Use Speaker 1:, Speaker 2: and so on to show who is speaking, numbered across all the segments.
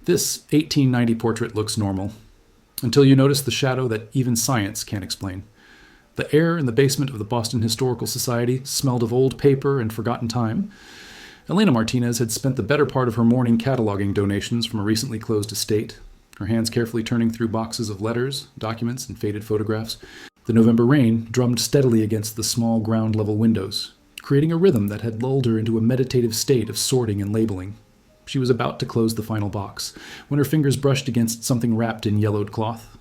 Speaker 1: This 1890 portrait looks normal, until you notice the shadow that even science can't explain. The air in the basement of the Boston Historical Society smelled of old paper and forgotten time. Elena Martinez had spent the better part of her morning cataloging donations from a recently closed estate, her hands carefully turning through boxes of letters, documents, and faded photographs. The November rain drummed steadily against the small ground-level windows, creating a rhythm that had lulled her into a meditative state of sorting and labeling. She was about to close the final box, when her fingers brushed against something wrapped in yellowed cloth.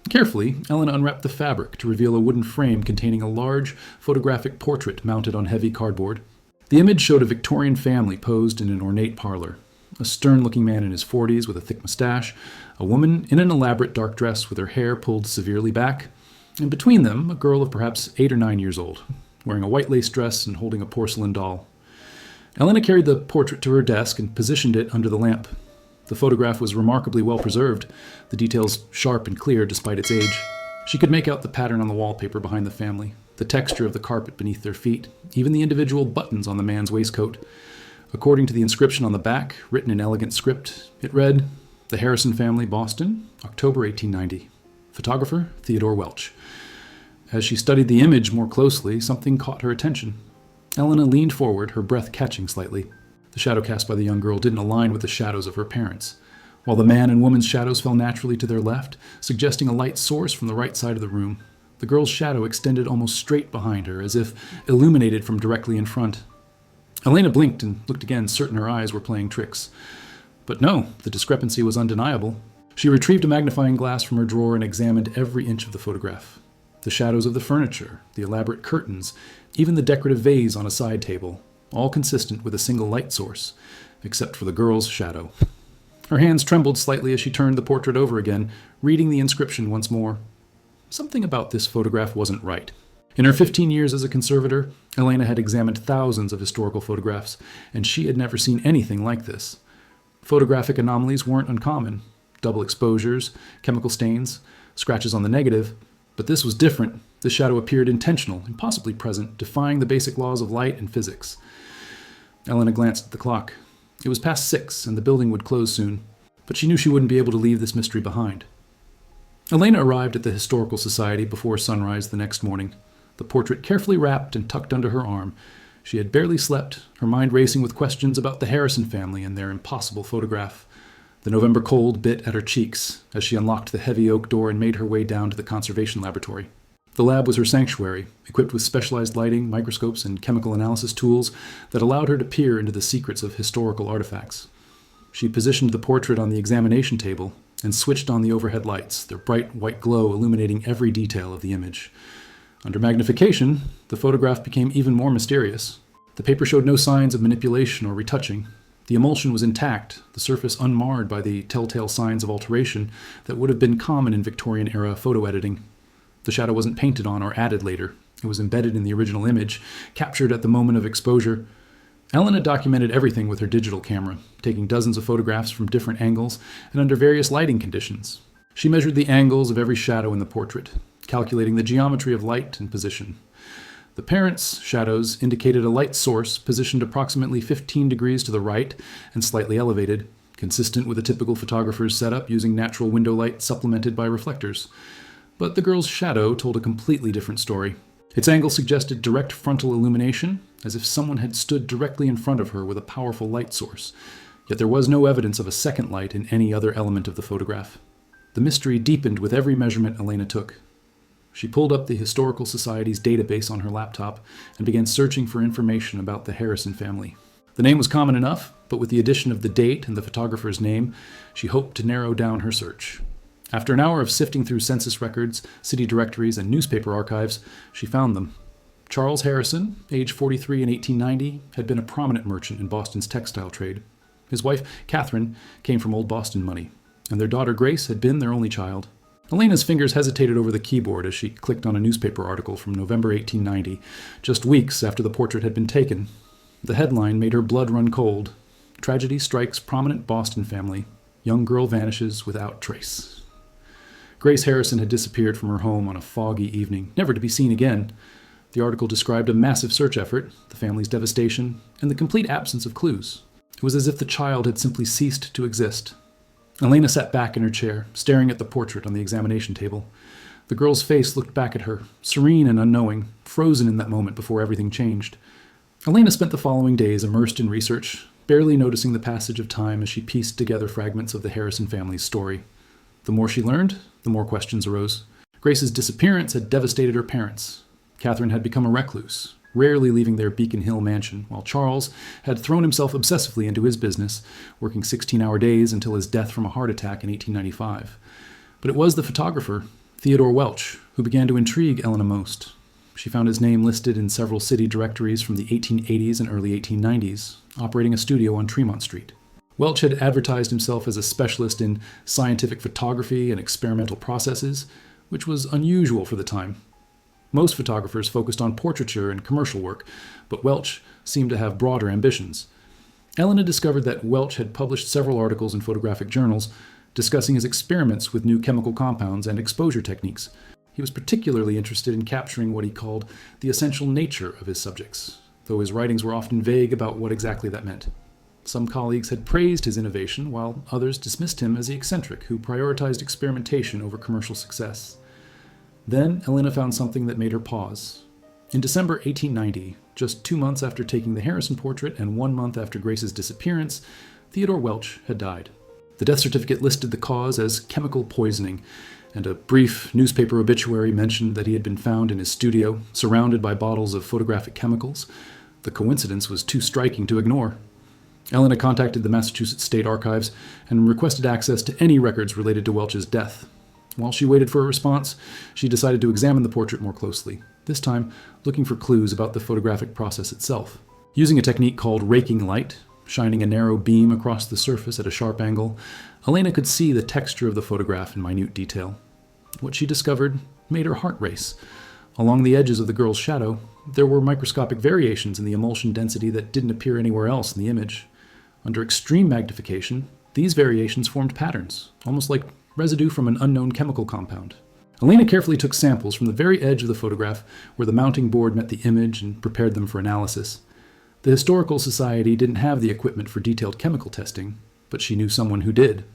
Speaker 1: Carefully, Ellen unwrapped the fabric to reveal a wooden frame containing a large photographic portrait mounted on heavy cardboard. The image showed a Victorian family posed in an ornate parlor. A stern-looking man in his 40s with a thick mustache, a woman in an elaborate dark dress with her hair pulled severely back, and between them, a girl of perhaps 8 or 9 years old, wearing a white lace dress and holding a porcelain doll. Elena carried the portrait to her desk and positioned it under the lamp. The photograph was remarkably well preserved, the details sharp and clear despite its age. She could make out the pattern on the wallpaper behind the family, the texture of the carpet beneath their feet, even the individual buttons on the man's waistcoat. According to the inscription on the back, written in elegant script, it read, "The Harrison Family, Boston, October 1890. Photographer, Theodore Welch." As she studied the image more closely, something caught her attention. Elena leaned forward, her breath catching slightly. The shadow cast by the young girl didn't align with the shadows of her parents, while the man and woman's shadows fell naturally to their left, suggesting a light source from the right side of the room. The girl's shadow extended almost straight behind her, as if illuminated from directly in front. Elena blinked and looked again, certain her eyes were playing tricks. But no, the discrepancy was undeniable. She retrieved a magnifying glass from her drawer and examined every inch of the photograph. The shadows of the furniture, the elaborate curtains, even the decorative vase on a side table, all consistent with a single light source, except for the girl's shadow. Her hands trembled slightly as she turned the portrait over again, reading the inscription once more. Something about this photograph wasn't right. In her 15 years as a conservator, Elena had examined thousands of historical photographs, and she had never seen anything like this. Photographic anomalies weren't uncommon. Double exposures, chemical stains, scratches on the negative. But this was different. The shadow appeared intentional and possibly present, defying the basic laws of light and physics. Elena glanced at the clock. It was past 6, and the building would close soon, but she knew she wouldn't be able to leave this mystery behind. Elena arrived at the Historical Society before sunrise the next morning, the portrait carefully wrapped and tucked under her arm. She had barely slept, her mind racing with questions about the Harrison family and their impossible photograph. The November cold bit at her cheeks as she unlocked the heavy oak door and made her way down to the conservation laboratory. The lab was her sanctuary, equipped with specialized lighting, microscopes, and chemical analysis tools that allowed her to peer into the secrets of historical artifacts. She positioned the portrait on the examination table and switched on the overhead lights, their bright white glow illuminating every detail of the image. Under magnification, the photograph became even more mysterious. The paper showed no signs of manipulation or retouching. The emulsion was intact, the surface unmarred by the telltale signs of alteration that would have been common in Victorian-era photo editing. The shadow wasn't painted on or added later. It was embedded in the original image, captured at the moment of exposure. Elena documented everything with her digital camera, taking dozens of photographs from different angles and under various lighting conditions. She measured the angles of every shadow in the portrait, calculating the geometry of light and position. The parents' shadows indicated a light source positioned approximately 15 degrees to the right and slightly elevated, consistent with a typical photographer's setup using natural window light supplemented by reflectors. But the girl's shadow told a completely different story. Its angle suggested direct frontal illumination, as if someone had stood directly in front of her with a powerful light source. Yet there was no evidence of a second light in any other element of the photograph. The mystery deepened with every measurement Elena took. She pulled up the Historical Society's database on her laptop and began searching for information about the Harrison family. The name was common enough, but with the addition of the date and the photographer's name, she hoped to narrow down her search. After an hour of sifting through census records, city directories, and newspaper archives, she found them. Charles Harrison, age 43 in 1890, had been a prominent merchant in Boston's textile trade. His wife, Catherine, came from Old Boston money, and their daughter Grace had been their only child. Elena's fingers hesitated over the keyboard as she clicked on a newspaper article from November 1890, just weeks after the portrait had been taken. The headline made her blood run cold. "Tragedy strikes prominent Boston family. Young girl vanishes without trace." Grace Harrison had disappeared from her home on a foggy evening, never to be seen again. The article described a massive search effort, the family's devastation, and the complete absence of clues. It was as if the child had simply ceased to exist. Elena sat back in her chair, staring at the portrait on the examination table. The girl's face looked back at her, serene and unknowing, frozen in that moment before everything changed. Elena spent the following days immersed in research, barely noticing the passage of time as she pieced together fragments of the Harrison family's story. The more she learned, the more questions arose. Grace's disappearance had devastated her parents. Catherine had become a recluse, rarely leaving their Beacon Hill mansion, while Charles had thrown himself obsessively into his business, working 16-hour days until his death from a heart attack in 1895. But it was the photographer, Theodore Welch, who began to intrigue Elena most. She found his name listed in several city directories from the 1880s and early 1890s, operating a studio on Tremont Street. Welch had advertised himself as a specialist in scientific photography and experimental processes, which was unusual for the time. Most photographers focused on portraiture and commercial work, but Welch seemed to have broader ambitions. Elena discovered that Welch had published several articles in photographic journals discussing his experiments with new chemical compounds and exposure techniques. He was particularly interested in capturing what he called the essential nature of his subjects, though his writings were often vague about what exactly that meant. Some colleagues had praised his innovation, while others dismissed him as the eccentric who prioritized experimentation over commercial success. Then Elena found something that made her pause. In December 1890, just 2 months after taking the Harrison portrait and 1 month after Grace's disappearance, Theodore Welch had died. The death certificate listed the cause as chemical poisoning, and a brief newspaper obituary mentioned that he had been found in his studio, surrounded by bottles of photographic chemicals. The coincidence was too striking to ignore. Elena contacted the Massachusetts State Archives and requested access to any records related to Welch's death. While she waited for a response, she decided to examine the portrait more closely, this time looking for clues about the photographic process itself. Using a technique called raking light, shining a narrow beam across the surface at a sharp angle, Elena could see the texture of the photograph in minute detail. What she discovered made her heart race. Along the edges of the girl's shadow, there were microscopic variations in the emulsion density that didn't appear anywhere else in the image. Under extreme magnification, these variations formed patterns, almost like residue from an unknown chemical compound. Elena carefully took samples from the very edge of the photograph where the mounting board met the image and prepared them for analysis. The Historical Society didn't have the equipment for detailed chemical testing, but she knew someone who did.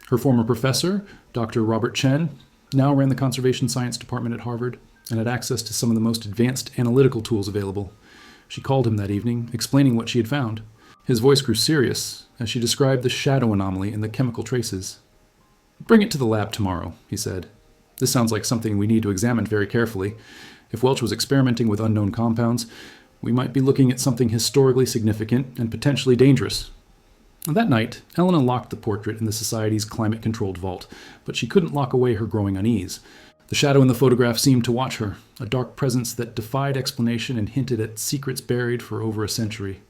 Speaker 1: Her former professor, Dr. Robert Chen, now ran the Conservation Science Department at Harvard and had access to some of the most advanced analytical tools available. She called him that evening, explaining what she had found. His voice grew serious as she described the shadow anomaly in the chemical traces. "Bring it to the lab tomorrow," he said. "This sounds like something we need to examine very carefully. If Welch was experimenting with unknown compounds, we might be looking at something historically significant and potentially dangerous." That night, Elena locked the portrait in the Society's climate-controlled vault, but she couldn't lock away her growing unease. The shadow in the photograph seemed to watch her, a dark presence that defied explanation and hinted at secrets buried for over a century.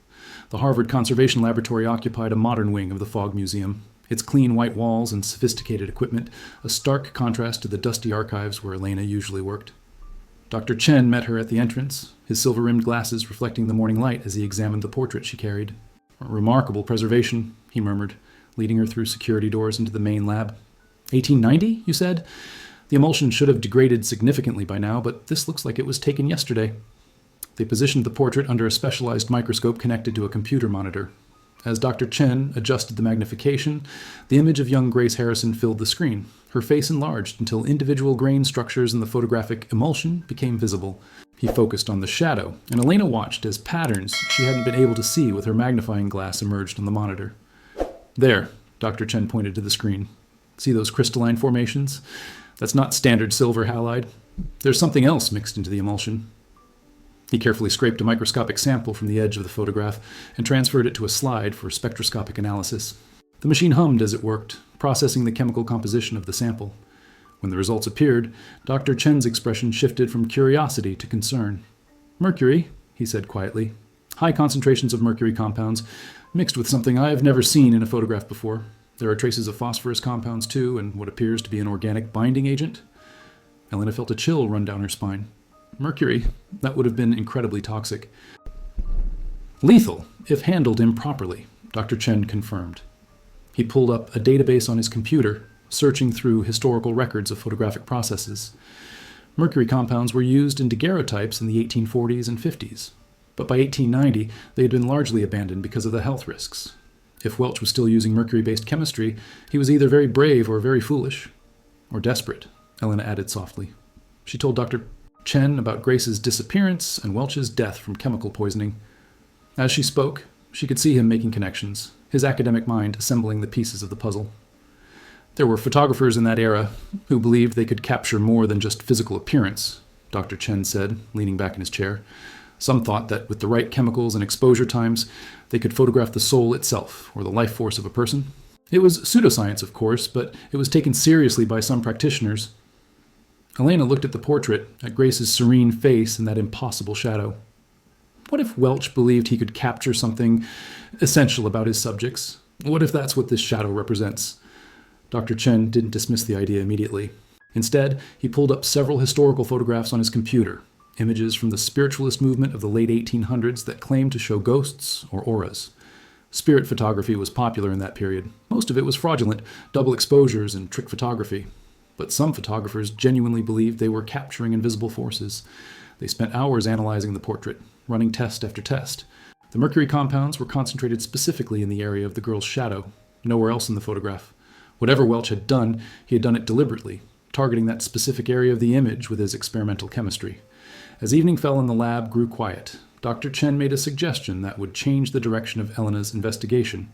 Speaker 1: The Harvard Conservation Laboratory occupied a modern wing of the Fogg Museum, its clean white walls and sophisticated equipment a stark contrast to the dusty archives where Elena usually worked. Dr. Chen met her at the entrance, his silver-rimmed glasses reflecting the morning light as he examined the portrait she carried. "Remarkable preservation," he murmured, leading her through security doors into the main lab. 1890, you said? The emulsion should have degraded significantly by now, but this looks like it was taken yesterday." They positioned the portrait under a specialized microscope connected to a computer monitor. As Dr. Chen adjusted the magnification, the image of young Grace Harrison filled the screen. Her face enlarged until individual grain structures in the photographic emulsion became visible. He focused on the shadow, and Elena watched as patterns she hadn't been able to see with her magnifying glass emerged on the monitor. "There," Dr. Chen pointed to the screen. "See those crystalline formations? That's not standard silver halide. There's something else mixed into the emulsion." He carefully scraped a microscopic sample from the edge of the photograph and transferred it to a slide for spectroscopic analysis. The machine hummed as it worked, processing the chemical composition of the sample. When the results appeared, Dr. Chen's expression shifted from curiosity to concern. "Mercury," he said quietly. "High concentrations of mercury compounds, mixed with something I have never seen in a photograph before. There are traces of phosphorus compounds too, and what appears to be an organic binding agent." Elena felt a chill run down her spine. Mercury, that would have been incredibly toxic. "Lethal, if handled improperly," Dr. Chen confirmed. He pulled up a database on his computer, searching through historical records of photographic processes. Mercury compounds were used in daguerreotypes in the 1840s and 50s, but by 1890 they had been largely abandoned because of the health risks. If Welch was still using mercury-based chemistry, he was either very brave or very foolish. Or desperate, Elena added softly. She told Dr. Chen about Grace's disappearance and Welch's death from chemical poisoning. As she spoke, she could see him making connections, his academic mind assembling the pieces of the puzzle. There were photographers in that era who believed they could capture more than just physical appearance, Dr. Chen said, leaning back in his chair. Some thought that with the right chemicals and exposure times, they could photograph the soul itself, or the life force of a person. It was pseudoscience, of course, but it was taken seriously by some practitioners. Elena looked at the portrait, at Grace's serene face and that impossible shadow. What if Welch believed he could capture something essential about his subjects? What if that's what this shadow represents? Dr. Chen didn't dismiss the idea immediately. Instead, he pulled up several historical photographs on his computer, images from the spiritualist movement of the late 1800s that claimed to show ghosts or auras. Spirit photography was popular in that period. Most of it was fraudulent, double exposures and trick photography. But some photographers genuinely believed they were capturing invisible forces. They spent hours analyzing the portrait, running test after test. The mercury compounds were concentrated specifically in the area of the girl's shadow, nowhere else in the photograph. Whatever Welch had done, he had done it deliberately, targeting that specific area of the image with his experimental chemistry. As evening fell and the lab grew quiet, Dr. Chen made a suggestion that would change the direction of Elena's investigation.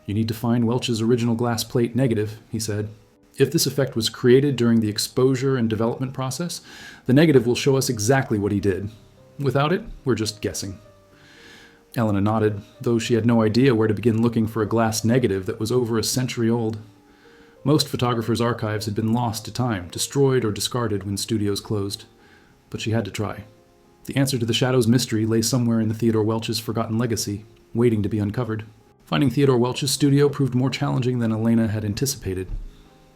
Speaker 1: "You need to find Welch's original glass plate negative," he said. "If this effect was created during the exposure and development process, the negative will show us exactly what he did. Without it, we're just guessing." Elena nodded, though she had no idea where to begin looking for a glass negative that was over a century old. Most photographers' archives had been lost to time, destroyed or discarded when studios closed. But she had to try. The answer to the shadow's mystery lay somewhere in the Theodore Welch's forgotten legacy, waiting to be uncovered. Finding Theodore Welch's studio proved more challenging than Elena had anticipated.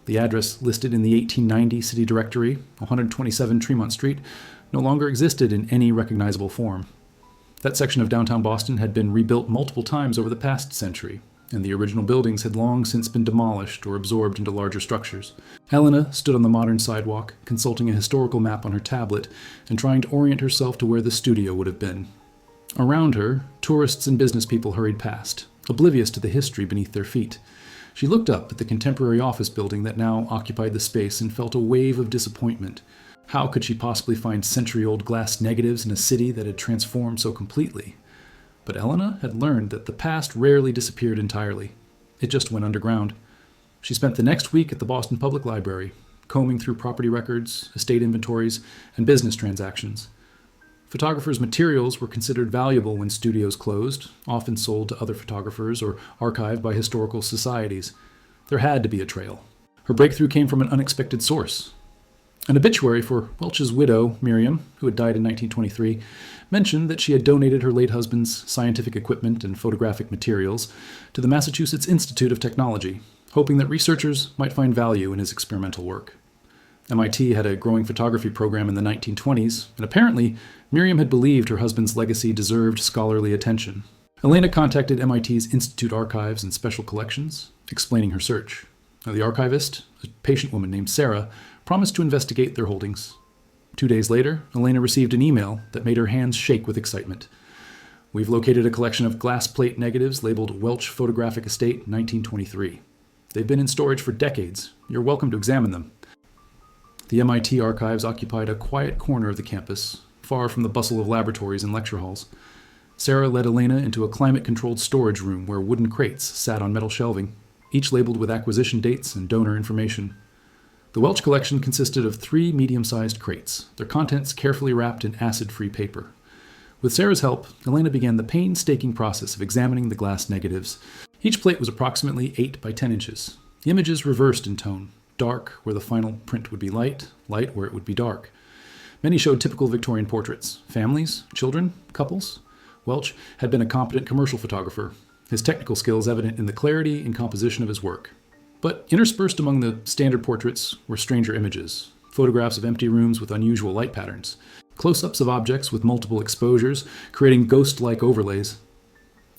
Speaker 1: The address listed in the 1890 city directory, 127 Tremont Street, no longer existed in any recognizable form. That section of downtown Boston had been rebuilt multiple times over the past century, and the original buildings had long since been demolished or absorbed into larger structures. Elena stood on the modern sidewalk, consulting a historical map on her tablet and trying to orient herself to where the studio would have been. Around her, tourists and business people hurried past, oblivious to the history beneath their feet. She looked up at the contemporary office building that now occupied the space and felt a wave of disappointment. How could she possibly find century-old glass negatives in a city that had transformed so completely? But Elena had learned that the past rarely disappeared entirely. It just went underground. She spent the next week at the Boston Public Library, combing through property records, estate inventories, and business transactions. Photographers' materials were considered valuable when studios closed, often sold to other photographers or archived by historical societies. There had to be a trail. Her breakthrough came from an unexpected source. An obituary for Welch's widow, Miriam, who had died in 1923, mentioned that she had donated her late husband's scientific equipment and photographic materials to the Massachusetts Institute of Technology, hoping that researchers might find value in his experimental work. MIT had a growing photography program in the 1920s, and apparently Miriam had believed her husband's legacy deserved scholarly attention. Elena contacted MIT's Institute Archives and Special Collections, explaining her search. The archivist, a patient woman named Sarah, promised to investigate their holdings. 2 days later, Elena received an email that made her hands shake with excitement. "We've located a collection of glass plate negatives labeled Welch Photographic Estate 1923. They've been in storage for decades. You're welcome to examine them." The MIT archives occupied a quiet corner of the campus, far from the bustle of laboratories and lecture halls. Sarah led Elena into a climate-controlled storage room where wooden crates sat on metal shelving, each labeled with acquisition dates and donor information. The Welch collection consisted of 3 medium-sized crates, their contents carefully wrapped in acid-free paper. With Sarah's help, Elena began the painstaking process of examining the glass negatives. Each plate was approximately 8 by 10 inches. The images reversed in tone, dark where the final print would be light, light where it would be dark. Many showed typical Victorian portraits, families, children, couples. Welch had been a competent commercial photographer, his technical skills evident in the clarity and composition of his work. But interspersed among the standard portraits were stranger images, photographs of empty rooms with unusual light patterns, close-ups of objects with multiple exposures, creating ghost-like overlays,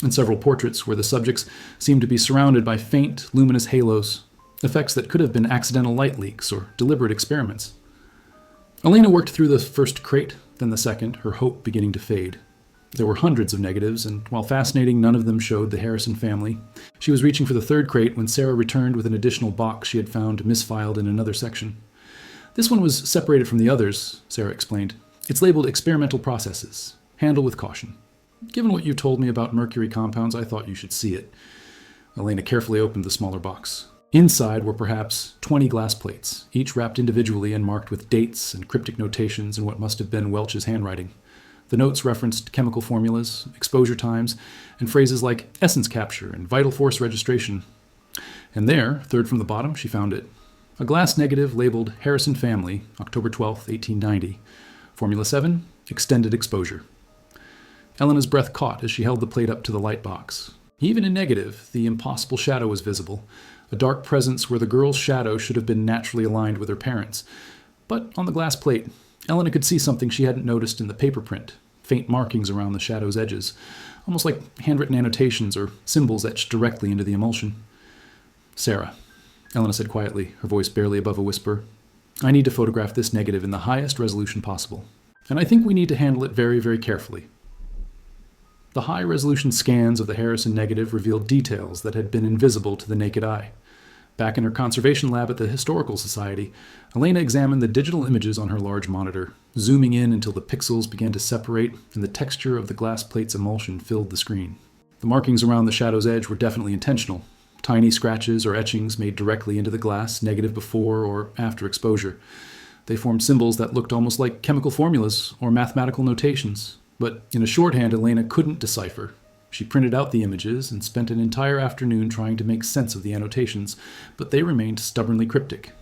Speaker 1: and several portraits where the subjects seemed to be surrounded by faint, luminous halos, effects that could have been accidental light leaks or deliberate experiments. Elena worked through the first crate, then the second, her hope beginning to fade. There were hundreds of negatives, and while fascinating, none of them showed the Harrison family. She was reaching for the third crate when Sarah returned with an additional box she had found misfiled in another section. "This one was separated from the others," Sarah explained. "It's labeled experimental processes. Handle with caution. Given what you told me about mercury compounds, I thought you should see it." Elena carefully opened the smaller box. Inside were perhaps 20 glass plates, each wrapped individually and marked with dates and cryptic notations in what must have been Welch's handwriting. The notes referenced chemical formulas, exposure times, and phrases like essence capture and vital force registration. And there, third from the bottom, she found it. A glass negative labeled Harrison Family, October 12, 1890. Formula 7, extended exposure. Elena's breath caught as she held the plate up to the light box. Even in negative, the impossible shadow was visible, a dark presence where the girl's shadow should have been naturally aligned with her parents'. But on the glass plate, Elena could see something she hadn't noticed in the paper print, faint markings around the shadow's edges, almost like handwritten annotations or symbols etched directly into the emulsion. "Sarah," Elena said quietly, her voice barely above a whisper, "I need to photograph this negative in the highest resolution possible. And I think we need to handle it very, very carefully." The high-resolution scans of the Harrison negative revealed details that had been invisible to the naked eye. Back in her conservation lab at the Historical Society, Elena examined the digital images on her large monitor, zooming in until the pixels began to separate and the texture of the glass plate's emulsion filled the screen. The markings around the shadow's edge were definitely intentional, tiny scratches or etchings made directly into the glass, negative before or after exposure. They formed symbols that looked almost like chemical formulas or mathematical notations, but in a shorthand Elena couldn't decipher. She printed out the images and spent an entire afternoon trying to make sense of the annotations, but they remained stubbornly cryptic.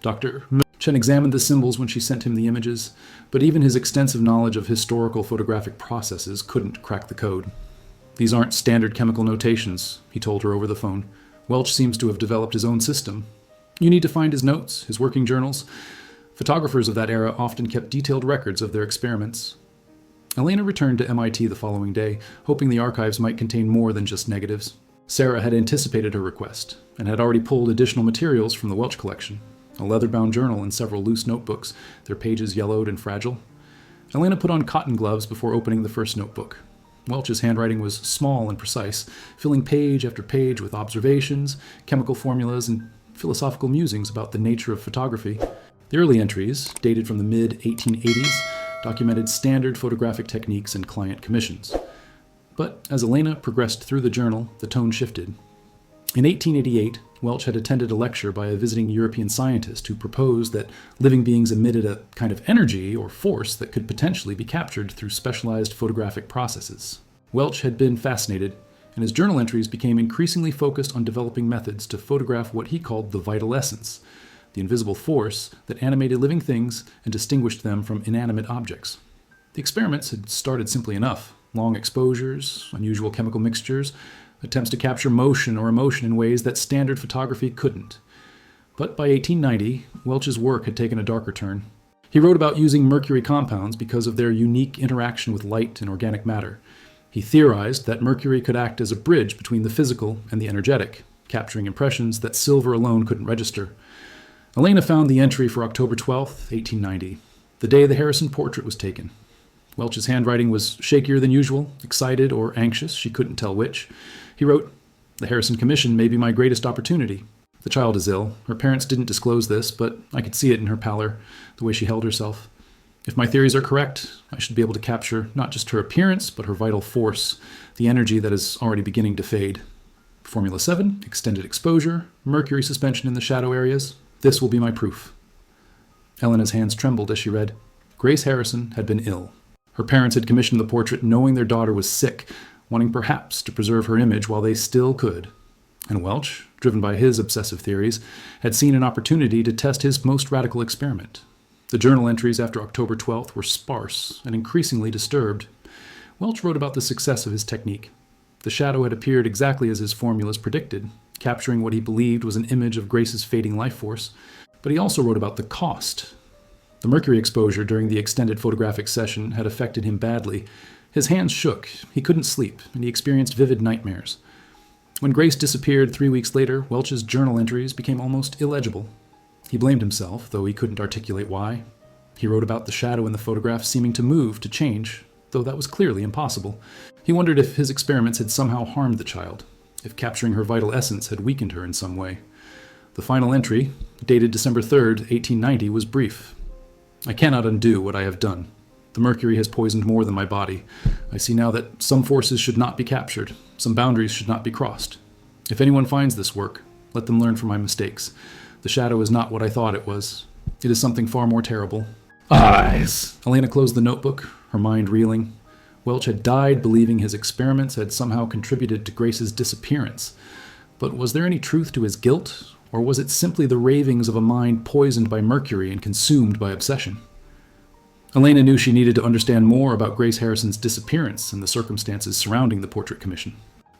Speaker 1: Dr. Chen examined the symbols when she sent him the images, but even his extensive knowledge of historical photographic processes couldn't crack the code. "These aren't standard chemical notations," he told her over the phone. "Welch seems to have developed his own system. You need to find his notes, his working journals." Photographers of that era often kept detailed records of their experiments. Elena returned to MIT the following day, hoping the archives might contain more than just negatives. Sarah had anticipated her request, and had already pulled additional materials from the Welch collection, a leather-bound journal and several loose notebooks, their pages yellowed and fragile. Elena put on cotton gloves before opening the first notebook. Welch's handwriting was small and precise, filling page after page with observations, chemical formulas, and philosophical musings about the nature of photography. The early entries, dated from the mid-1880s, documented standard photographic techniques and client commissions. But as Elena progressed through the journal, the tone shifted. In 1888, Welch had attended a lecture by a visiting European scientist who proposed that living beings emitted a kind of energy or force that could potentially be captured through specialized photographic processes. Welch had been fascinated, and his journal entries became increasingly focused on developing methods to photograph what he called the vital essence, the invisible force that animated living things and distinguished them from inanimate objects. The experiments had started simply enough: long exposures, unusual chemical mixtures, attempts to capture motion or emotion in ways that standard photography couldn't. But by 1890, Welch's work had taken a darker turn. He wrote about using mercury compounds because of their unique interaction with light and organic matter. He theorized that mercury could act as a bridge between the physical and the energetic, capturing impressions that silver alone couldn't register. Elena found the entry for October 12, 1890, the day the Harrison portrait was taken. Welch's handwriting was shakier than usual, excited or anxious, she couldn't tell which. He wrote, "The Harrison Commission may be my greatest opportunity. The child is ill. Her parents didn't disclose this, but I could see it in her pallor, the way she held herself. If my theories are correct, I should be able to capture not just her appearance, but her vital force, the energy that is already beginning to fade. Formula 7, extended exposure, mercury suspension in the shadow areas. This will be my proof." Elena's hands trembled as she read. Grace Harrison had been ill. Her parents had commissioned the portrait knowing their daughter was sick, wanting perhaps to preserve her image while they still could. And Welch, driven by his obsessive theories, had seen an opportunity to test his most radical experiment. The journal entries after October 12th were sparse and increasingly disturbed. Welch wrote about the success of his technique. The shadow had appeared exactly as his formulas predicted, capturing what he believed was an image of Grace's fading life force. But he also wrote about the cost. The mercury exposure during the extended photographic session had affected him badly. His hands shook, he couldn't sleep, and he experienced vivid nightmares. When Grace disappeared 3 weeks later, Welch's journal entries became almost illegible. He blamed himself, though he couldn't articulate why. He wrote about the shadow in the photograph seeming to move, to change, though that was clearly impossible. He wondered if his experiments had somehow harmed the child, if capturing her vital essence had weakened her in some way. The final entry, dated December 3rd, 1890, was brief. "I cannot undo what I have done. The mercury has poisoned more than my body. I see now that some forces should not be captured, some boundaries should not be crossed. If anyone finds this work, let them learn from my mistakes. The shadow is not what I thought it was. It is something far more terrible." Eyes! Elena closed the notebook, her mind reeling. Welch had died believing his experiments had somehow contributed to Grace's disappearance. But was there any truth to his guilt, or was it simply the ravings of a mind poisoned by mercury and consumed by obsession? Elena knew she needed to understand more about Grace Harrison's disappearance and the circumstances surrounding the portrait commission.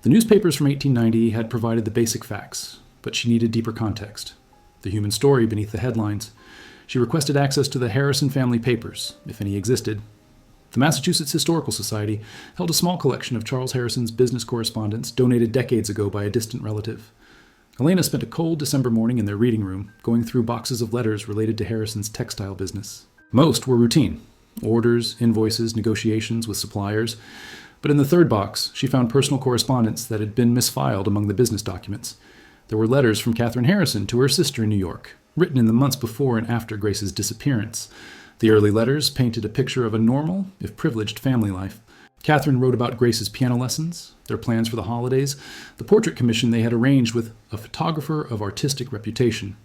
Speaker 1: The newspapers from 1890 had provided the basic facts, but she needed deeper context. The human story beneath the headlines. She requested access to the Harrison family papers, if any existed. The Massachusetts Historical Society held a small collection of Charles Harrison's business correspondence donated decades ago by a distant relative. Elena spent a cold December morning in their reading room, going through boxes of letters related to Harrison's textile business. Most were routine: orders, invoices, negotiations with suppliers. But in the third box, she found personal correspondence that had been misfiled among the business documents. There were letters from Catherine Harrison to her sister in New York, written in the months before and after Grace's disappearance. The early letters painted a picture of a normal, if privileged, family life. Catherine wrote about Grace's piano lessons, their plans for the holidays, the portrait commission they had arranged with a photographer of artistic reputation.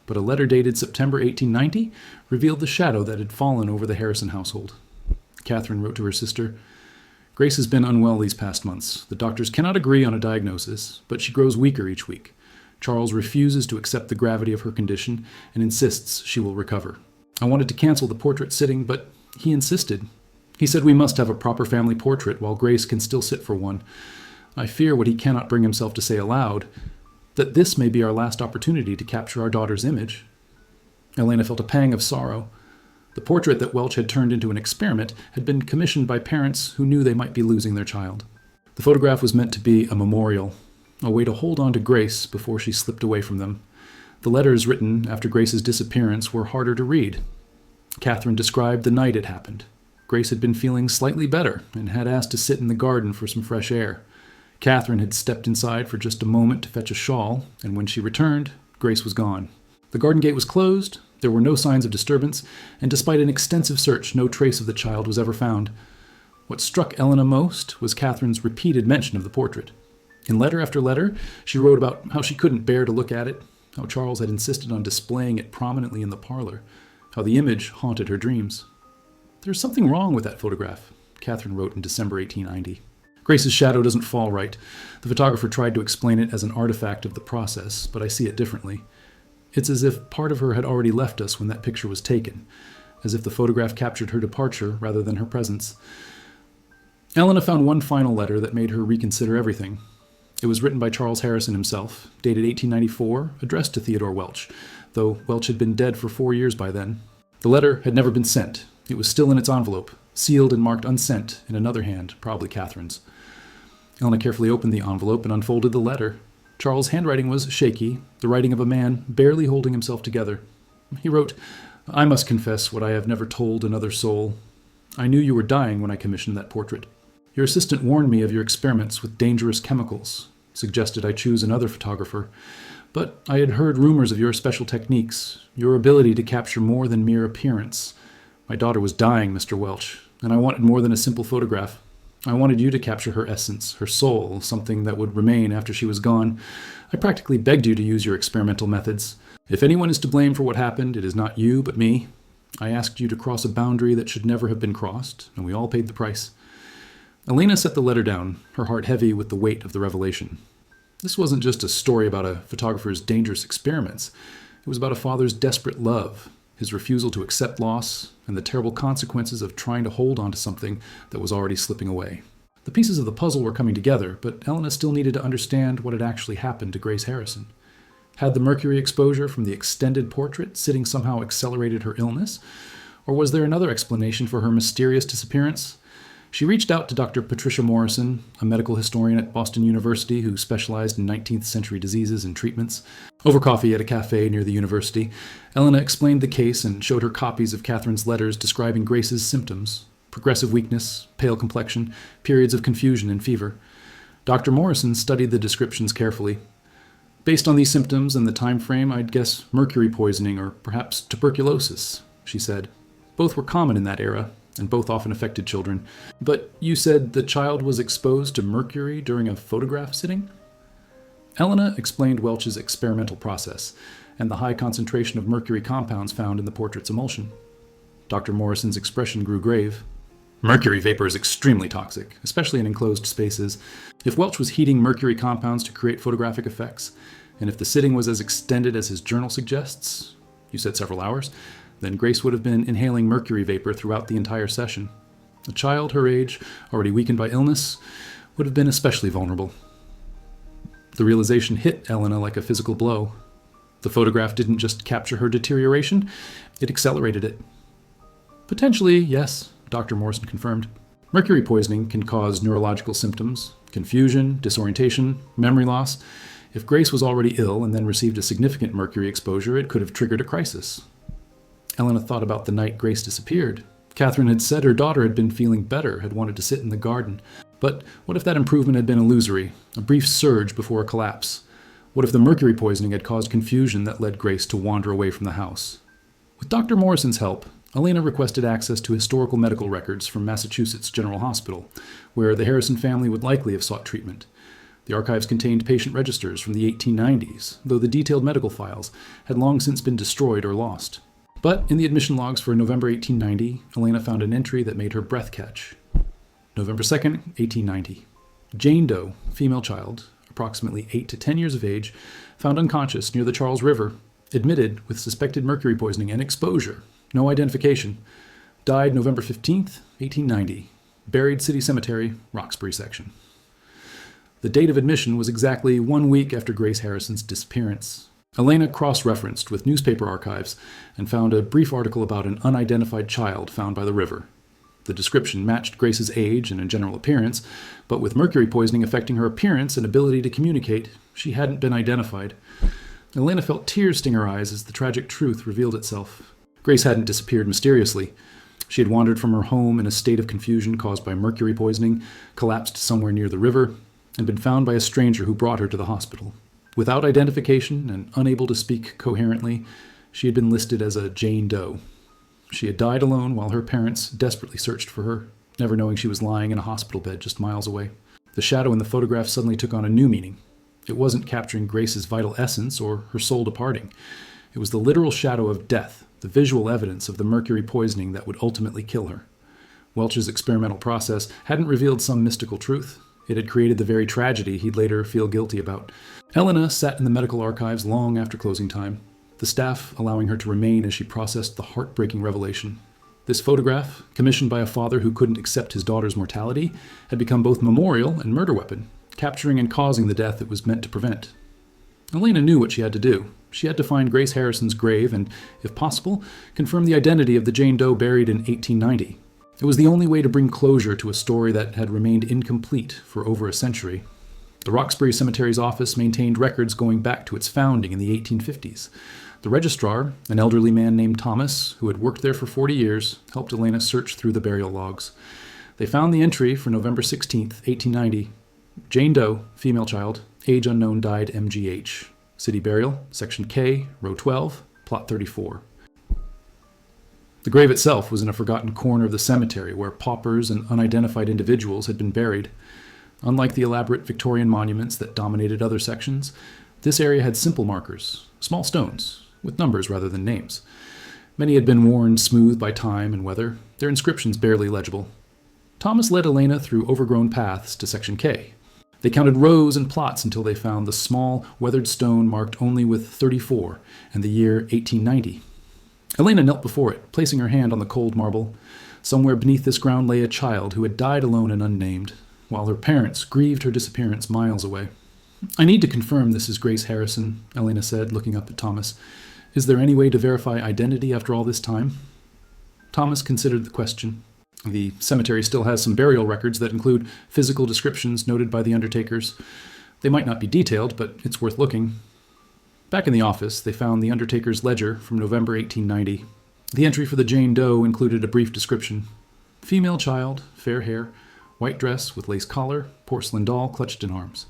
Speaker 1: But a letter dated September 1890 revealed the shadow that had fallen over the Harrison household. Catherine wrote to her sister, "Grace has been unwell these past months. The doctors cannot agree on a diagnosis, but she grows weaker each week. Charles refuses to accept the gravity of her condition and insists she will recover. I wanted to cancel the portrait sitting, but he insisted. He said we must have a proper family portrait while Grace can still sit for one. I fear what he cannot bring himself to say aloud, that this may be our last opportunity to capture our daughter's image." Elena felt a pang of sorrow. The portrait that Welch had turned into an experiment had been commissioned by parents who knew they might be losing their child. The photograph was meant to be a memorial, a way to hold on to Grace before she slipped away from them. The letters written after Grace's disappearance were harder to read. Catherine described the night it happened. Grace had been feeling slightly better and had asked to sit in the garden for some fresh air. Catherine had stepped inside for just a moment to fetch a shawl, and when she returned, Grace was gone. The garden gate was closed, there were no signs of disturbance, and despite an extensive search, no trace of the child was ever found. What struck Elena most was Catherine's repeated mention of the portrait. In letter after letter, she wrote about how she couldn't bear to look at it, how Charles had insisted on displaying it prominently in the parlor, how the image haunted her dreams. "There's something wrong with that photograph," Catherine wrote in December 1890. "Grace's shadow doesn't fall right. The photographer tried to explain it as an artifact of the process, but I see it differently. It's as if part of her had already left us when that picture was taken, as if the photograph captured her departure rather than her presence." Elena found one final letter that made her reconsider everything. It was written by Charles Harrison himself, dated 1894, addressed to Theodore Welch, though Welch had been dead for 4 years by then. The letter had never been sent. It was still in its envelope, sealed and marked unsent in another hand, probably Catherine's. Elena carefully opened the envelope and unfolded the letter. Charles' handwriting was shaky, the writing of a man barely holding himself together. He wrote, "I must confess what I have never told another soul. I knew you were dying when I commissioned that portrait. Your assistant warned me of your experiments with dangerous chemicals, suggested I choose another photographer. But I had heard rumors of your special techniques, your ability to capture more than mere appearance. My daughter was dying, Mr. Welch, and I wanted more than a simple photograph. I wanted you to capture her essence, her soul, something that would remain after she was gone. I practically begged you to use your experimental methods. If anyone is to blame for what happened, it is not you, but me. I asked you to cross a boundary that should never have been crossed, and we all paid the price." Elena set the letter down, her heart heavy with the weight of the revelation. This wasn't just a story about a photographer's dangerous experiments. It was about a father's desperate love, his refusal to accept loss, and the terrible consequences of trying to hold on to something that was already slipping away. The pieces of the puzzle were coming together, but Elena still needed to understand what had actually happened to Grace Harrison. Had the mercury exposure from the extended portrait sitting somehow accelerated her illness? Or was there another explanation for her mysterious disappearance? She reached out to Dr. Patricia Morrison, a medical historian at Boston University who specialized in 19th century diseases and treatments. Over coffee at a cafe near the university, Elena explained the case and showed her copies of Catherine's letters describing Grace's symptoms, progressive weakness, pale complexion, periods of confusion and fever. Dr. Morrison studied the descriptions carefully. Based on these symptoms and the time frame, I'd guess mercury poisoning or perhaps tuberculosis, she said. Both were common in that era, and both often affected children. But you said the child was exposed to mercury during a photograph sitting? Elena explained Welch's experimental process and the high concentration of mercury compounds found in the portrait's emulsion. Dr. Morrison's expression grew grave. Mercury vapor is extremely toxic, especially in enclosed spaces. If Welch was heating mercury compounds to create photographic effects, and if the sitting was as extended as his journal suggests, you said several hours, then Grace would have been inhaling mercury vapor throughout the entire session. A child her age, already weakened by illness, would have been especially vulnerable. The realization hit Elena like a physical blow. The photograph didn't just capture her deterioration, it accelerated it. Potentially, yes, Dr. Morrison confirmed. Mercury poisoning can cause neurological symptoms, confusion, disorientation, memory loss. If Grace was already ill and then received a significant mercury exposure, it could have triggered a crisis. Elena thought about the night Grace disappeared. Catherine had said her daughter had been feeling better, had wanted to sit in the garden. But what if that improvement had been illusory, a brief surge before a collapse? What if the mercury poisoning had caused confusion that led Grace to wander away from the house? With Dr. Morrison's help, Elena requested access to historical medical records from Massachusetts General Hospital, where the Harrison family would likely have sought treatment. The archives contained patient registers from the 1890s, though the detailed medical files had long since been destroyed or lost. But in the admission logs for November 1890, Elena found an entry that made her breath catch. November 2nd, 1890. Jane Doe, female child, approximately 8 to 10 years of age, found unconscious near the Charles River, admitted with suspected mercury poisoning and exposure. No identification. Died November 15th, 1890. Buried City Cemetery, Roxbury section. The date of admission was exactly 1 week after Grace Harrison's disappearance. Elena cross-referenced with newspaper archives and found a brief article about an unidentified child found by the river. The description matched Grace's age and general appearance, but with mercury poisoning affecting her appearance and ability to communicate, she hadn't been identified. Elena felt tears sting her eyes as the tragic truth revealed itself. Grace hadn't disappeared mysteriously. She had wandered from her home in a state of confusion caused by mercury poisoning, collapsed somewhere near the river, and been found by a stranger who brought her to the hospital. Without identification and unable to speak coherently, she had been listed as a Jane Doe. She had died alone while her parents desperately searched for her, never knowing she was lying in a hospital bed just miles away. The shadow in the photograph suddenly took on a new meaning. It wasn't capturing Grace's vital essence or her soul departing. It was the literal shadow of death, the visual evidence of the mercury poisoning that would ultimately kill her. Welch's experimental process hadn't revealed some mystical truth. It had created the very tragedy he'd later feel guilty about. Elena sat in the medical archives long after closing time, the staff allowing her to remain as she processed the heartbreaking revelation. This photograph, commissioned by a father who couldn't accept his daughter's mortality, had become both memorial and murder weapon, capturing and causing the death it was meant to prevent. Elena knew what she had to do. She had to find Grace Harrison's grave and, if possible, confirm the identity of the Jane Doe buried in 1890. It was the only way to bring closure to a story that had remained incomplete for over a century. The Roxbury Cemetery's office maintained records going back to its founding in the 1850s. The registrar, an elderly man named Thomas, who had worked there for 40 years, helped Elena search through the burial logs. They found the entry for November 16, 1890. Jane Doe, female child, age unknown, died MGH. City burial, section K, row 12, plot 34. The grave itself was in a forgotten corner of the cemetery where paupers and unidentified individuals had been buried. Unlike the elaborate Victorian monuments that dominated other sections, this area had simple markers, small stones, with numbers rather than names. Many had been worn smooth by time and weather, their inscriptions barely legible. Thomas led Elena through overgrown paths to section K. They counted rows and plots until they found the small, weathered stone marked only with 34 and the year 1890. Elena knelt before it, placing her hand on the cold marble. Somewhere beneath this ground lay a child who had died alone and unnamed, while her parents grieved her disappearance miles away. "I need to confirm this is Grace Harrison," Elena said, looking up at Thomas. "Is there any way to verify identity after all this time?" Thomas considered the question. The cemetery still has some burial records that include physical descriptions noted by the undertakers. They might not be detailed, but it's worth looking. Back in the office, they found the undertaker's ledger from November 1890. The entry for the Jane Doe included a brief description. Female child, fair hair, white dress with lace collar, porcelain doll clutched in arms.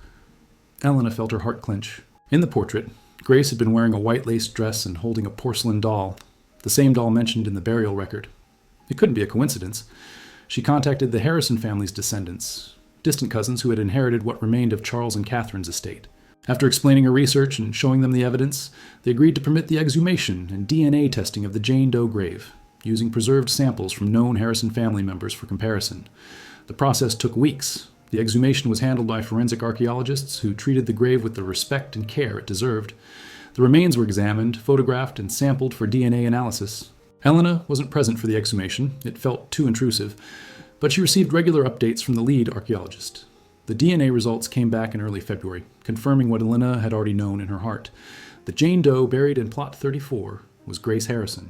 Speaker 1: Elena felt her heart clench. In the portrait, Grace had been wearing a white lace dress and holding a porcelain doll, the same doll mentioned in the burial record. It couldn't be a coincidence. She contacted the Harrison family's descendants, distant cousins who had inherited what remained of Charles and Catherine's estate. After explaining her research and showing them the evidence, they agreed to permit the exhumation and DNA testing of the Jane Doe grave, using preserved samples from known Harrison family members for comparison. The process took weeks. The exhumation was handled by forensic archaeologists who treated the grave with the respect and care it deserved. The remains were examined, photographed, and sampled for DNA analysis. Elena wasn't present for the exhumation. It felt too intrusive, but she received regular updates from the lead archaeologist. The DNA results came back in early February, confirming what Elena had already known in her heart. The Jane Doe buried in Plot 34 was Grace Harrison.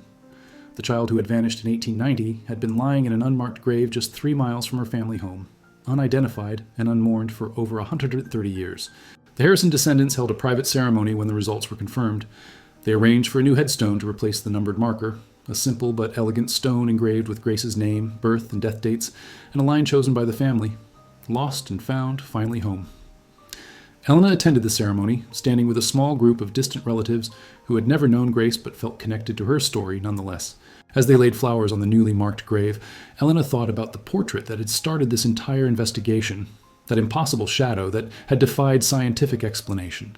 Speaker 1: The child who had vanished in 1890 had been lying in an unmarked grave just 3 miles from her family home, unidentified and unmourned for over 130 years. The Harrison descendants held a private ceremony when the results were confirmed. They arranged for a new headstone to replace the numbered marker, a simple but elegant stone engraved with Grace's name, birth, and death dates, and a line chosen by the family. Lost and found, finally home. Elena attended the ceremony, standing with a small group of distant relatives who had never known Grace but felt connected to her story nonetheless. As they laid flowers on the newly marked grave, Elena thought about the portrait that had started this entire investigation, that impossible shadow that had defied scientific explanation.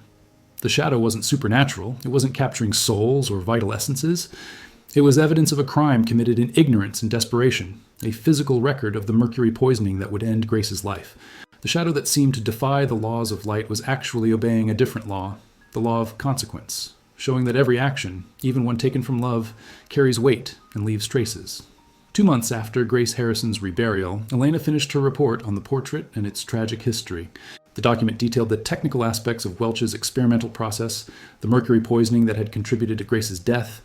Speaker 1: The shadow wasn't supernatural, it wasn't capturing souls or vital essences. It was evidence of a crime committed in ignorance and desperation, a physical record of the mercury poisoning that would end Grace's life. The shadow that seemed to defy the laws of light was actually obeying a different law, the law of consequence, showing that every action, even one taken from love, carries weight and leaves traces. 2 months after Grace Harrison's reburial, Elena finished her report on the portrait and its tragic history. The document detailed the technical aspects of Welch's experimental process, the mercury poisoning that had contributed to Grace's death,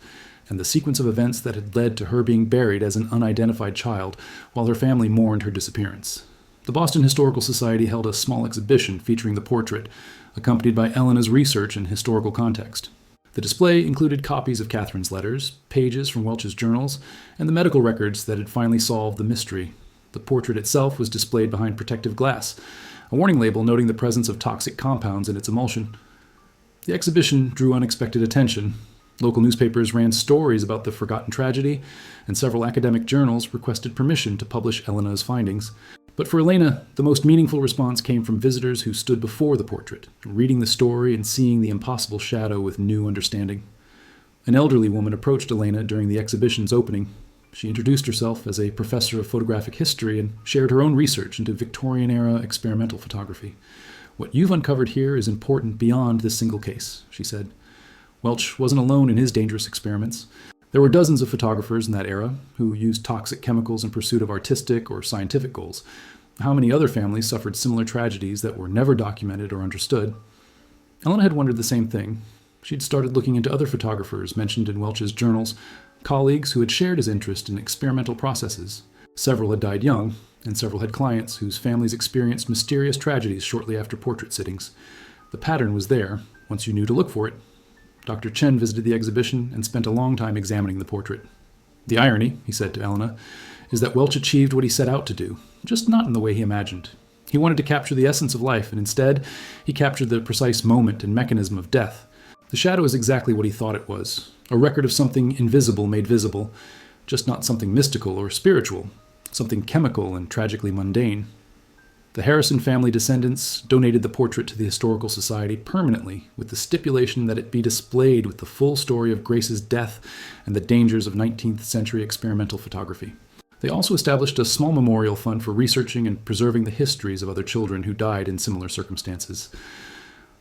Speaker 1: and the sequence of events that had led to her being buried as an unidentified child while her family mourned her disappearance. The Boston Historical Society held a small exhibition featuring the portrait, accompanied by Elena's research and historical context. The display included copies of Catherine's letters, pages from Welch's journals, and the medical records that had finally solved the mystery. The portrait itself was displayed behind protective glass, a warning label noting the presence of toxic compounds in its emulsion. The exhibition drew unexpected attention. Local newspapers ran stories about the forgotten tragedy, and several academic journals requested permission to publish Elena's findings. But for Elena, the most meaningful response came from visitors who stood before the portrait, reading the story and seeing the impossible shadow with new understanding. An elderly woman approached Elena during the exhibition's opening. She introduced herself as a professor of photographic history and shared her own research into Victorian-era experimental photography. "What you've uncovered here is important beyond this single case," she said. Welch wasn't alone in his dangerous experiments. There were dozens of photographers in that era who used toxic chemicals in pursuit of artistic or scientific goals. How many other families suffered similar tragedies that were never documented or understood? Elena had wondered the same thing. She'd started looking into other photographers mentioned in Welch's journals, colleagues who had shared his interest in experimental processes. Several had died young, and several had clients whose families experienced mysterious tragedies shortly after portrait sittings. The pattern was there, once you knew to look for it. Dr. Chen visited the exhibition and spent a long time examining the portrait. "The irony," he said to Elena, "is that Welch achieved what he set out to do, just not in the way he imagined. He wanted to capture the essence of life, and instead, he captured the precise moment and mechanism of death. The shadow is exactly what he thought it was, a record of something invisible made visible, just not something mystical or spiritual, something chemical and tragically mundane." The Harrison family descendants donated the portrait to the Historical Society permanently, with the stipulation that it be displayed with the full story of Grace's death and the dangers of 19th century experimental photography. They also established a small memorial fund for researching and preserving the histories of other children who died in similar circumstances.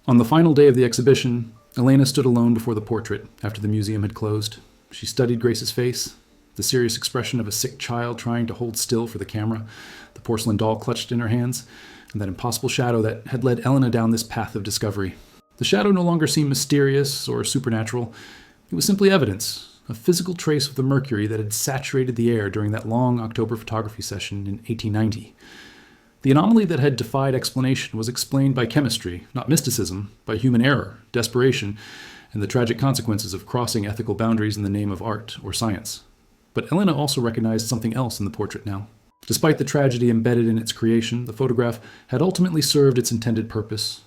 Speaker 1: On the final day of the exhibition, Elena stood alone before the portrait after the museum had closed. She studied Grace's face, the serious expression of a sick child trying to hold still for the camera, the porcelain doll clutched in her hands, and that impossible shadow that had led Elena down this path of discovery. The shadow no longer seemed mysterious or supernatural. It was simply evidence, a physical trace of the mercury that had saturated the air during that long October photography session in 1890. The anomaly that had defied explanation was explained by chemistry, not mysticism, by human error, desperation, and the tragic consequences of crossing ethical boundaries in the name of art or science. But Elena also recognized something else in the portrait now. Despite the tragedy embedded in its creation, the photograph had ultimately served its intended purpose.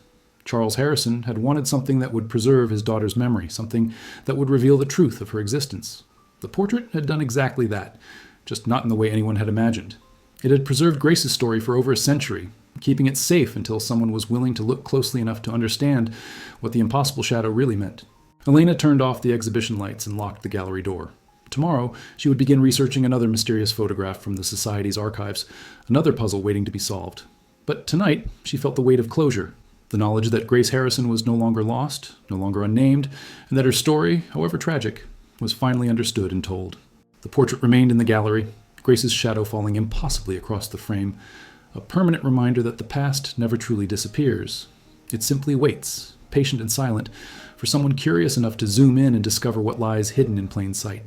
Speaker 1: Charles Harrison had wanted something that would preserve his daughter's memory, something that would reveal the truth of her existence. The portrait had done exactly that, just not in the way anyone had imagined. It had preserved Grace's story for over a century, keeping it safe until someone was willing to look closely enough to understand what the impossible shadow really meant. Elena turned off the exhibition lights and locked the gallery door. Tomorrow, she would begin researching another mysterious photograph from the Society's archives, another puzzle waiting to be solved. But tonight, she felt the weight of closure, the knowledge that Grace Harrison was no longer lost, no longer unnamed, and that her story, however tragic, was finally understood and told. The portrait remained in the gallery, Grace's shadow falling impossibly across the frame, a permanent reminder that the past never truly disappears. It simply waits, patient and silent, for someone curious enough to zoom in and discover what lies hidden in plain sight.